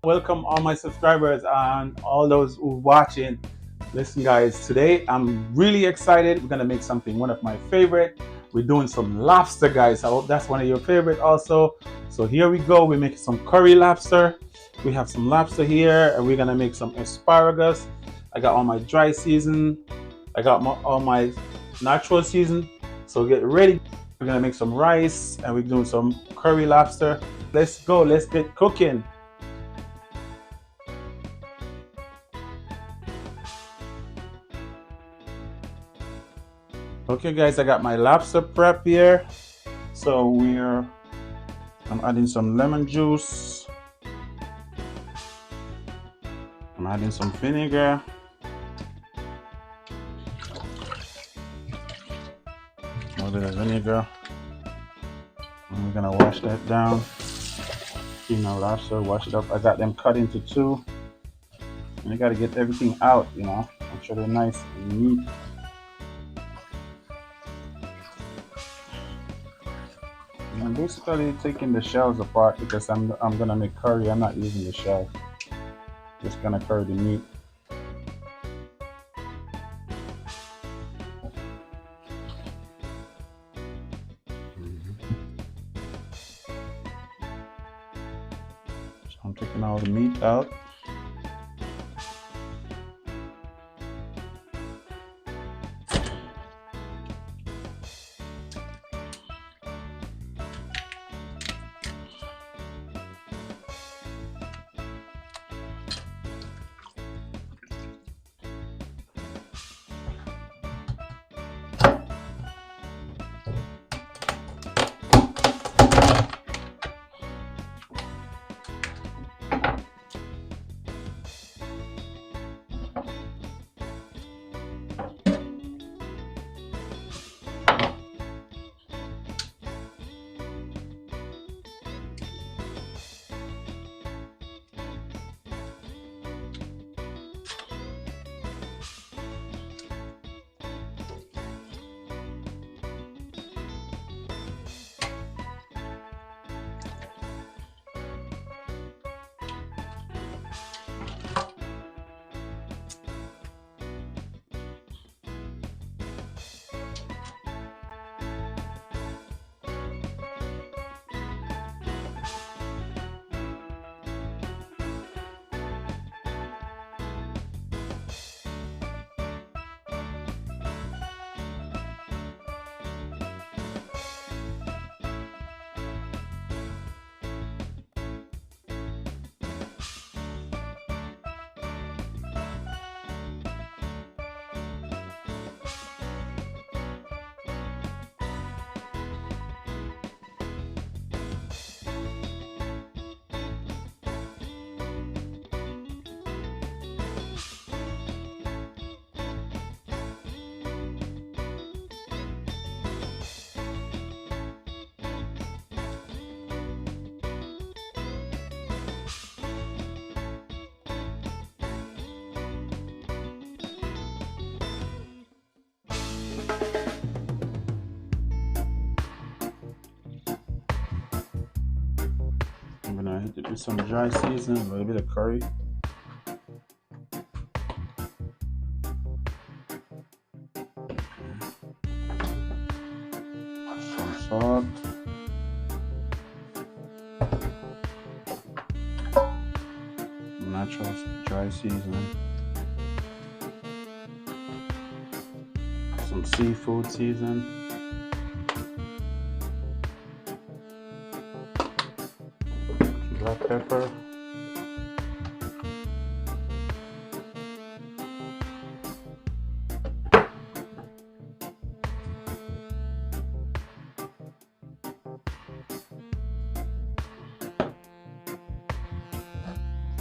Welcome all my subscribers and all those who are watching. Listen guys, today I'm really excited. We're gonna make something one of my favorite. We're doing some lobster guys. I hope that's one of your favorite also. So here we go. We're making some curry lobster. We have some lobster here and we're gonna make some asparagus. I got all my dry season. I got all my natural season. So get ready. We're gonna make some rice and we're doing some curry lobster. Let's go, let's get cooking. Okay guys, I got my lobster prep here. So I'm adding some lemon juice. I'm adding some vinegar. A little bit of vinegar. And we're gonna wash that down. Clean our lobster, wash it up. I got them cut into two. And you gotta get everything out, Make sure they're nice and neat. And I'm basically taking the shells apart because I'm gonna make curry. I'm not using the shell. Just gonna curry the meat. So I'm taking all the meat out. I'm gonna hit it with some dry season, a little bit of curry. Some salt. Natural dry seasoning. Some seafood season. Black pepper.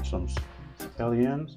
Some scallions.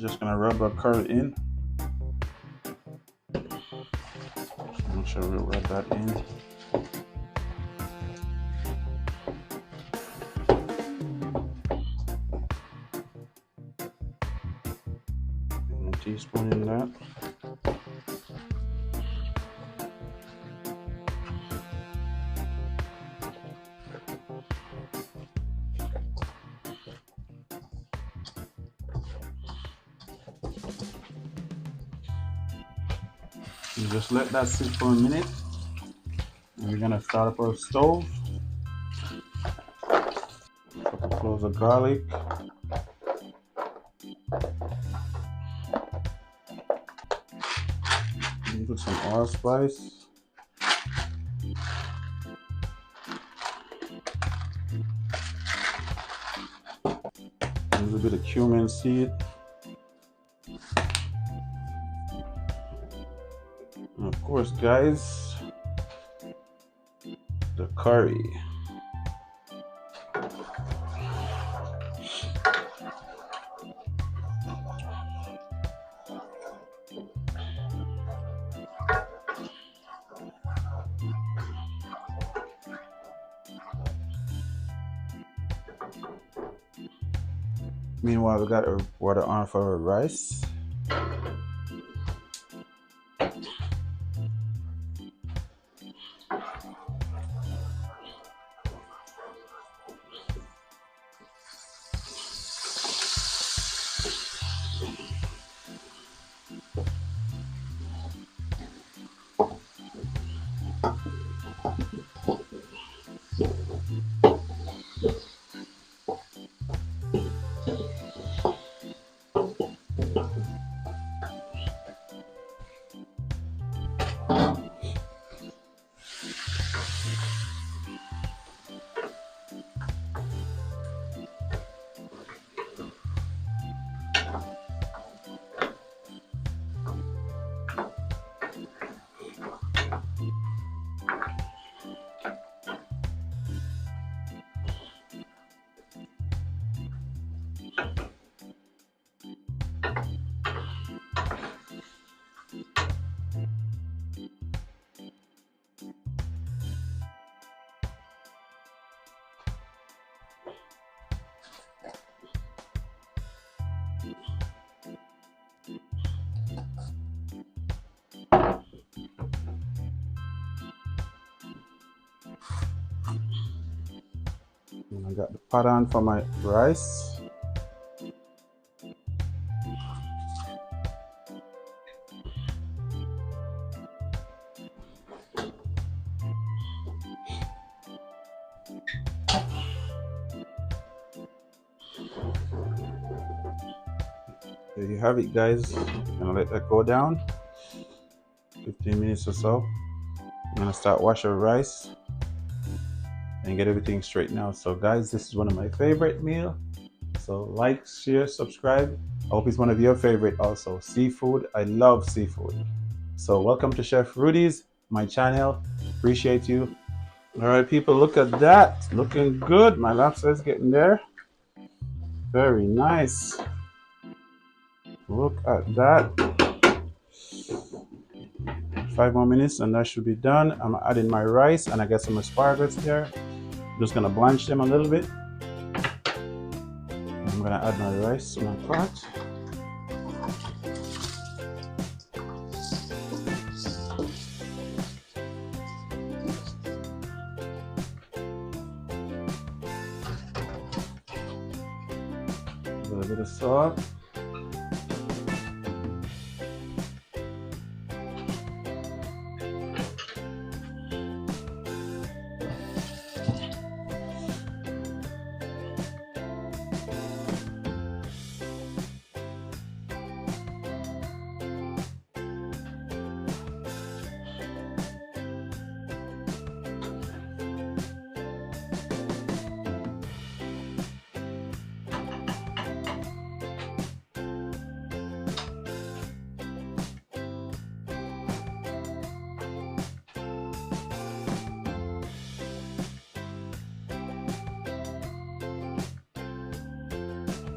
just gonna rub our curry in. Make sure we rub that in. 1 teaspoon in that. You just let that sit for a minute. And we're gonna start up our stove. A couple cloves of garlic. And put some allspice. A little bit of cumin seed. And of course, guys, the curry. Meanwhile, we got our water on for our rice. And I got the pot on for my rice. There you have it, guys. I'm gonna let that go down 15 minutes or so. I'm gonna start washing rice and get everything straightened out. So guys, this is one of my favorite meal. So like, share, subscribe. I hope it's one of your favorite also. Seafood, I love seafood. So welcome to Chef Rudy's, my channel. Appreciate you. All right, people, look at that. Looking good. My lobster is getting there. Very nice. Look at that. 5 more minutes and that should be done. I'm adding my rice and I got some asparagus there. I'm just gonna blanch them a little bit. I'm gonna add my rice to my pot. A little bit of salt.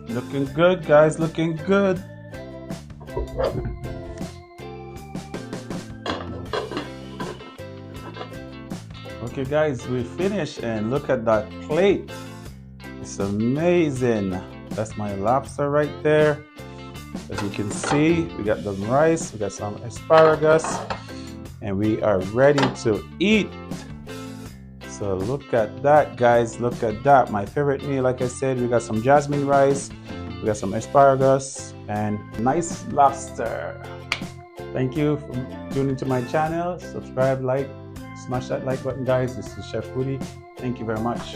Looking good, guys, looking good. Okay guys, we finished and look at that plate. It's amazing. That's my lobster right there. As you can see, we got the rice, we got some asparagus, and we are ready to eat. So look at that guys, look at that. My favorite meal, like I said, we got some jasmine rice, we got some asparagus, and nice lobster. Thank you for tuning to my channel. Subscribe, like, smash that like button guys. This is Chef Woody. Thank you very much.